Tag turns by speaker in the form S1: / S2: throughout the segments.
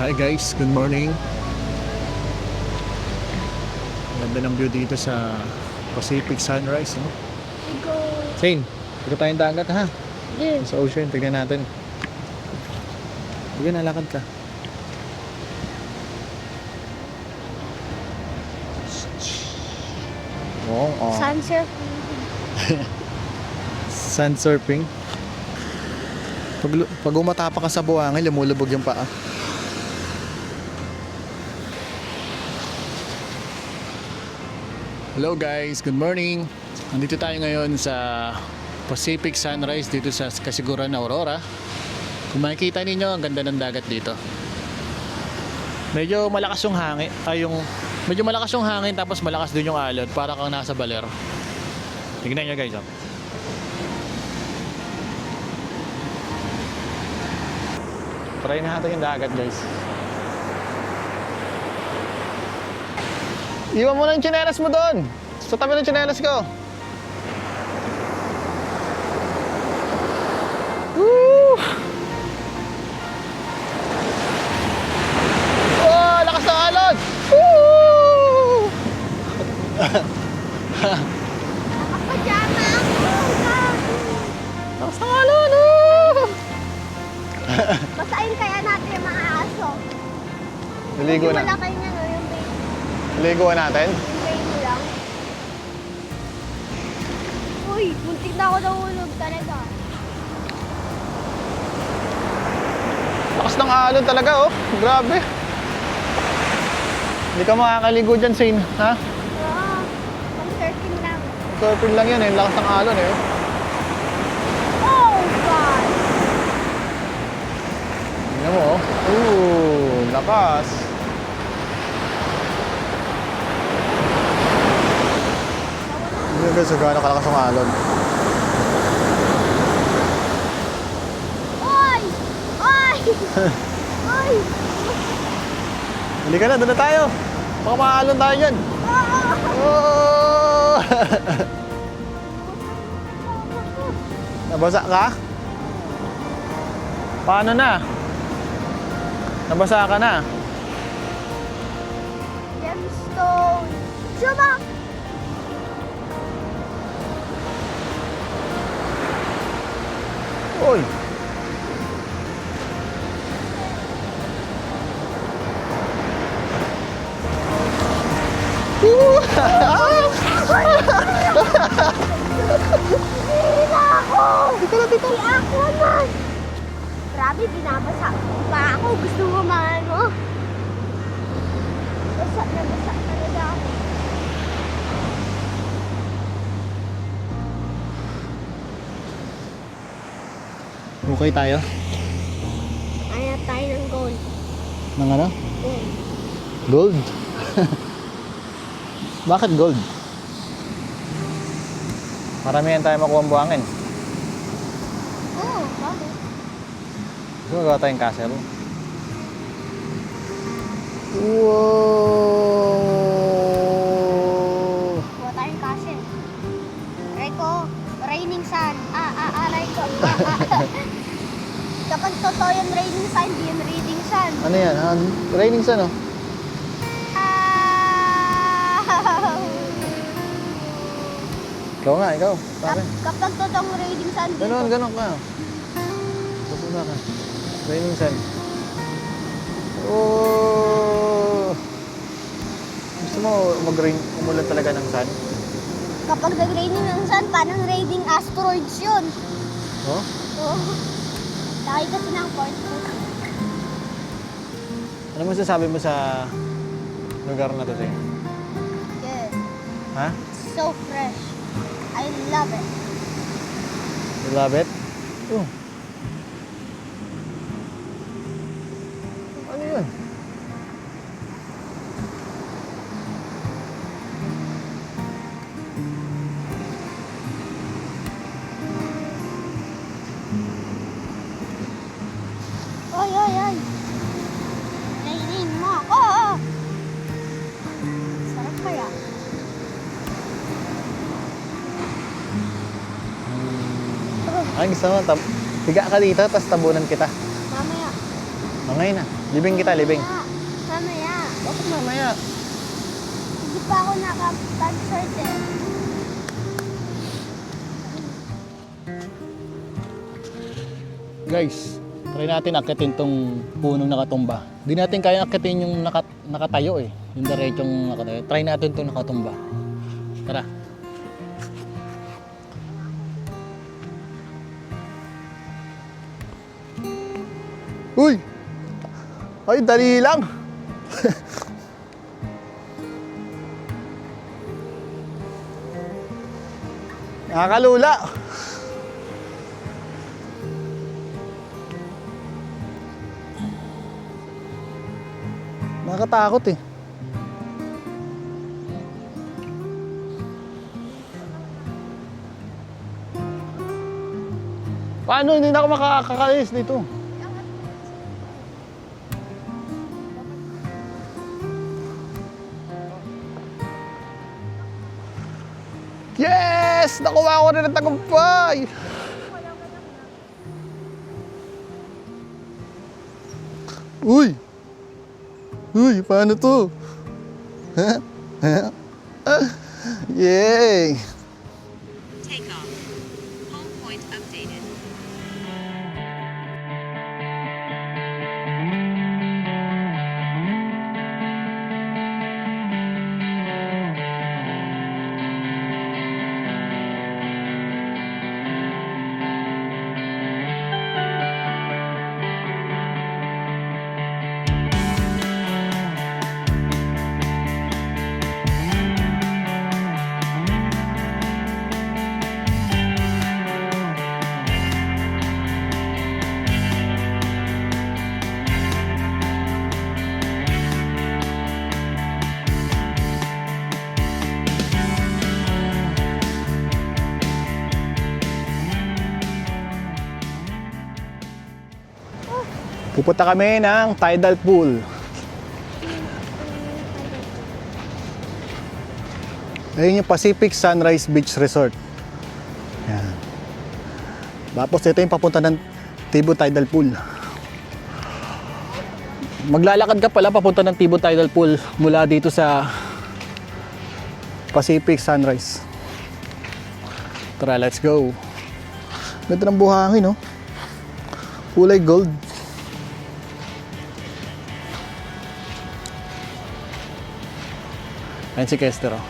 S1: Hi guys, good morning. Ganda ng view dito sa Pacific Sunrise, no?
S2: Go.
S1: Shane, dito tayong dagat ha.
S2: Yeah.
S1: Sa ocean, tignan natin. Sige na, lakad ka. Oh, oh.
S2: Sunset.
S1: Sand surfing. Pag umatapa ka sa buhangin, lumulubog yung paa. Hello guys, good morning. Nandito tayo ngayon sa Pacific Sunrise dito sa Kasiguran, Aurora. Kung makikita ninyo, ang ganda ng dagat dito. Medyo malakas yung hangin, medyo malakas yung hangin tapos malakas din yung alon, para kang nasa baler. Tingnan nyo guys, oh. Try natin yung dagat guys. Iwan mo lang yung tsinelas mo doon. Sa tabi ng tsinelas ko. Woo! Oh, lakas ng alon! Woo!
S2: Nakapajama ako.
S1: Lakas ng alon! Oh!
S2: Basahin kaya natin yung mga aso.
S1: Naligo
S2: Yung
S1: na.
S2: malaki niya, no? Yung baby.
S1: Naliguan natin.
S2: Yung baby lang. Uy, muntik na ako nahulog talaga.
S1: Lakas ng alon talaga, oh. Grabe. Hindi ka makakaligo dyan, Shane. Ha?
S2: Oo. Pang surfing lang.
S1: Surfing lang yan, eh. Lakas ng alon, eh.
S2: Oh, God!
S1: Tingnan mo, oh. Ooh, lakas. Tingnan guys, gano'n kalakas ang alon.
S2: Oy! Oy! Oy!
S1: Hindi ka na, doon na tayo. Baka maalon tayo dyan.
S2: Oh!
S1: Oh! Nabasa ka? Paano na? Nabasa ka na?
S2: Gemstone! Suma!
S1: Uy!
S2: Hindi na ako! Dito ako man! Grabe, binabasa pa ako. Gusto mo maano? Basa na basa talaga ako.
S1: Okay tayo?
S2: Kaya tayo ng gold.
S1: Ng ano?
S2: Gold.
S1: Gold? Bakit gold? Maramihan tayo makuha ang buhangin.
S2: Oo, bakit?
S1: Gusto magawa tayong castle? Wow!
S2: Kuha tayong castle. Aray ko, raining sun. Aray ko. Kapag totoo yung raining sun, di yung reading sun.
S1: Ano yan? Raining sun, oh. Ikaw nga, ikaw. Pare.
S2: Kapag totoong raining sun dito.
S1: Ganon ka. Kapuna ka. Raining sun. Oh! Gusto mo mag-rain, umulan talaga ng sun?
S2: Kapag nag-raining ng sun, parang raining asteroids yun.
S1: Oh?
S2: Oo. Laki kasi ng port.
S1: Ano masasabi mo sa lugar na to, Zane?
S2: Good.
S1: Ha?
S2: So fresh. I love it.
S1: You love it? Oh. Ano yun?
S2: Oy, oy, oy. Raining mo ako. Sarap kaya.
S1: Ay, gusto mo, higa ka dito, tapos tabunan kita.
S2: Mamaya.
S1: ngayon na. Libing kita, libing.
S2: Mamaya.
S1: Bakit mamaya?
S2: Hindi pa ako nakapag-shirt eh.
S1: Guys, try natin akitin tong punong nakatumba. Hindi natin kaya akitin yung nakatayo eh. Yung diretsong nakatayo. Try natin tong nakatumba. Tara. Uy! Ay, dali lang! Nakakalula! Nakakatakot eh. Paano? Hindi na ako makakakalis dito. Yes! Nakuha ko rin ng tagumpay! Uy! Uy, paano to? Yay!
S3: Take off. Home point updated.
S1: Pupunta kami ng tidal pool. Ayun yung Pacific Sunrise Beach Resort. Yan. Tapos ito yung papunta ng Tibo Tidal Pool. Maglalakad ka pala papunta ng Tibo Tidal Pool mula dito sa Pacific Sunrise. Tara, let's go. Ganda ng buhangin, no? Kulay gold. Ayan si Kester, oh.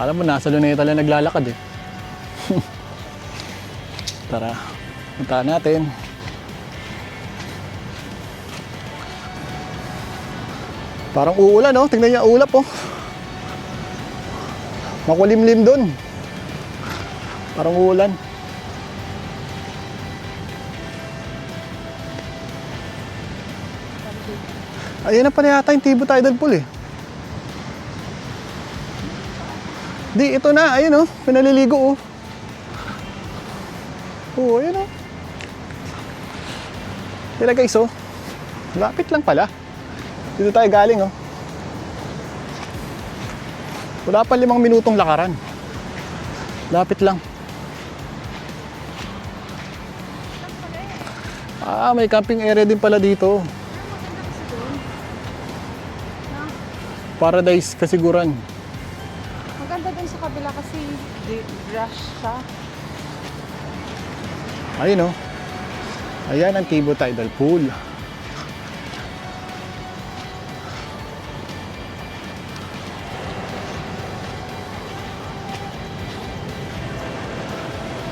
S1: Alam mo, nasa Luneta lang naglalakad eh. Tara, puntahan natin. Parang uulan, oh. Tingnan niya, ulap, oh. Makulimlim dun. Parang uulan. Ayan na pala yata yung Tibo Tidal Pool eh. Di, ito na. Ayun oh. Pinaliligo oh. Oo, ayun oh. Tila guys oh. Lapit lang pala. Dito tayo galing oh. Wala pa 5 minutong lakaran. Lapit lang. Ah, may camping area din pala dito. Paradise Kasiguran.
S4: Maganda din sa kabila kasi grass siya.
S1: Ayun oh. Ayan ang Tibo Tidal Pool.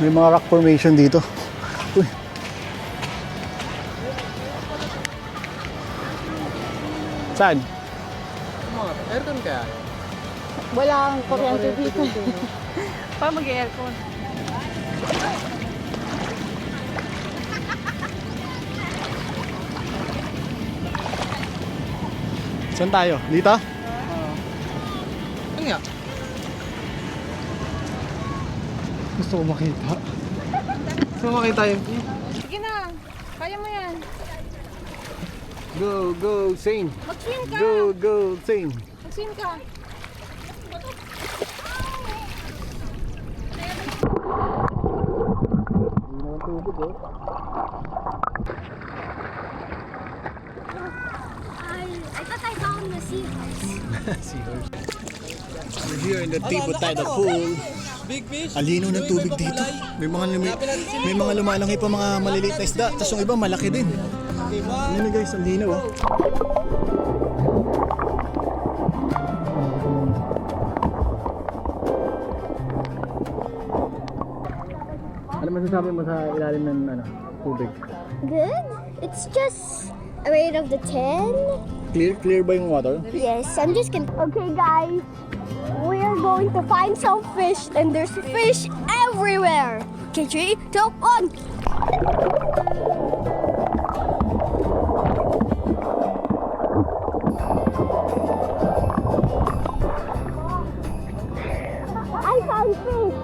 S1: May mga rock formation dito. Uy. Saan? Aircon ka?
S4: Wala kang kuryente dito. Pa mag-aircon.
S1: Saan tayo? Dito?
S4: Ano nga?
S1: Gusto ko makita.
S4: Gusto mo makita yung view? Sige na. Kaya mo yan.
S1: Go, go, Zane.
S4: Mag-swim ka.
S1: Go, go, Zane.
S4: Mag-swim ka.
S1: Hindi naman tubig oh.
S2: I thought I found the seahorse.
S1: Seahorse. We're here in the Tibutay, the pool. Ang linaw ng tubig dito. May mga lumalangay pa mga maliliit na isda. Tapos yung iba malaki din. Ano guys, ang linaw oh. Ano masasabi mo sa ilalim ng tubig?
S2: Good. It's just a rate of the 10.
S1: Clear ba yung water?
S2: Yes, I'm just gonna. Okay, guys, we are going to find some fish, and there's fish everywhere. Okay, 3, 2, 1. I found fish.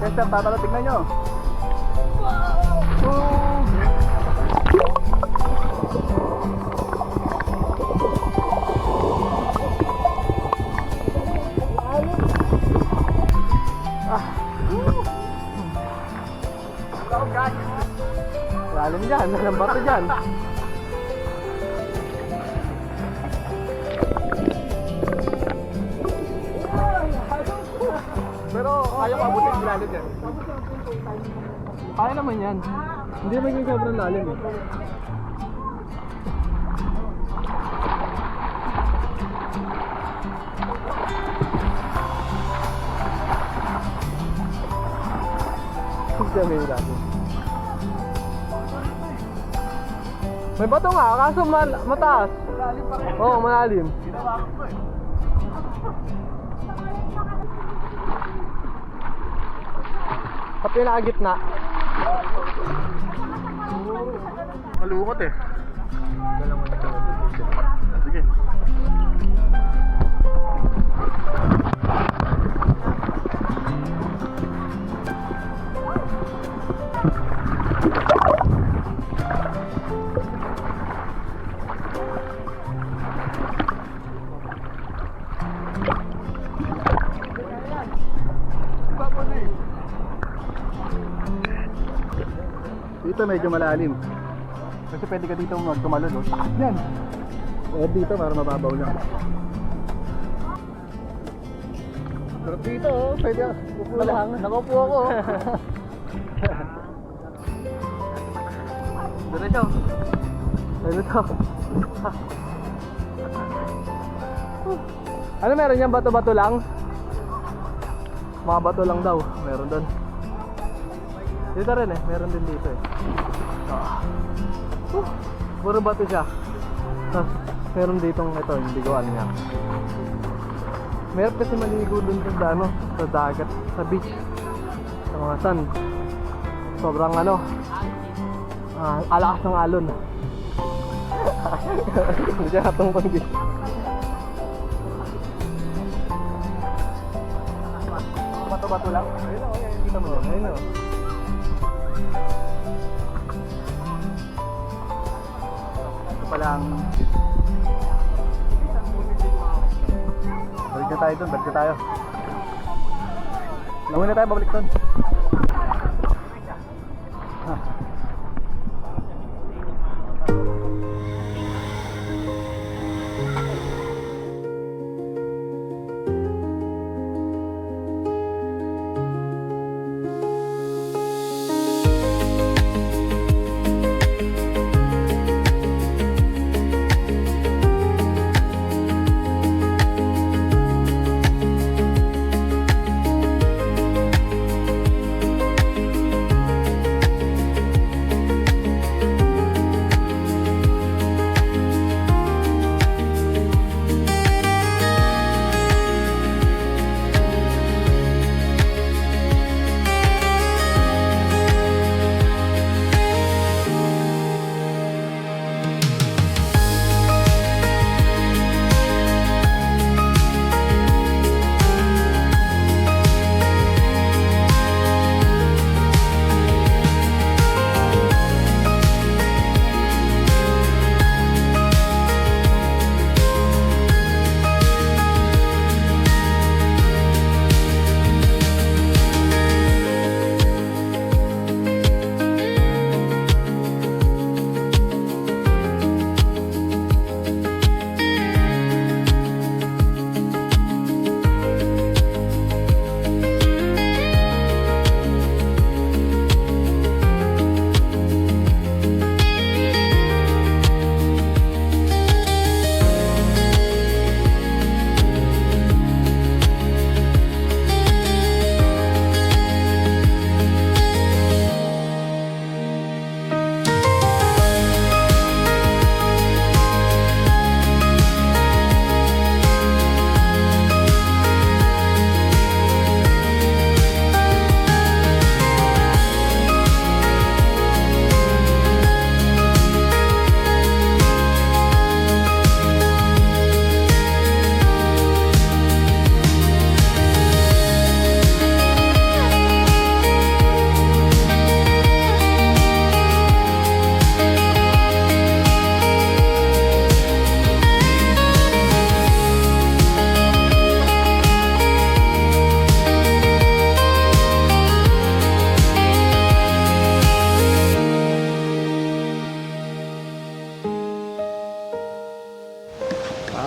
S1: Tester, tatalo, tignan nyo. Lalim dyan, nalang bato dyan. Pero ayaw ko abutin yung lalim yan. Kaya naman yan. Hindi maging sobrang lalim eh. May lalim. May bato nga, kaso mataas. Oo, malalim. Sa pinakagitna. Malukot eh. Sige. Dito medyo malalim. Kasi pwede ka dito magtumalon, no? Yan! Eh dito para mababaw lang. Pero dito, oh, pwede upo lang. Nakupo ako. Diretso. Diretso. Ano meron yan? Bato-bato lang? Mga bato lang daw. Meron doon. Dito rin eh, meron din dito eh. Puro bato siya. Tapos meron ditong ito, yung biguan niya. Meron kasi maligo dun sa sa dagat, sa beach, sa mga sand. Sobrang alakas ng alon. Hindi siya katungkol dito. Bato-bato lang? Ayun o, kita mo. Ayun o. Palang balik na tayo doon, balik na tayo. Langoy na tayo, babalik doon.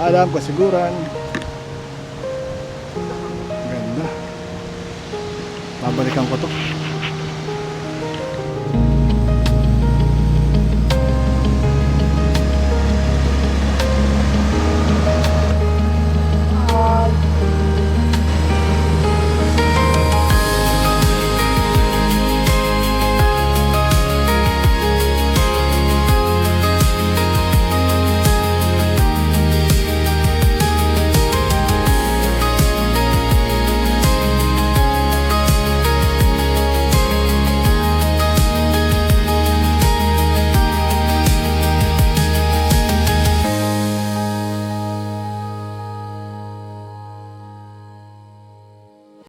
S1: Paalam, kasiguran. Ganda. Babalikan ko to.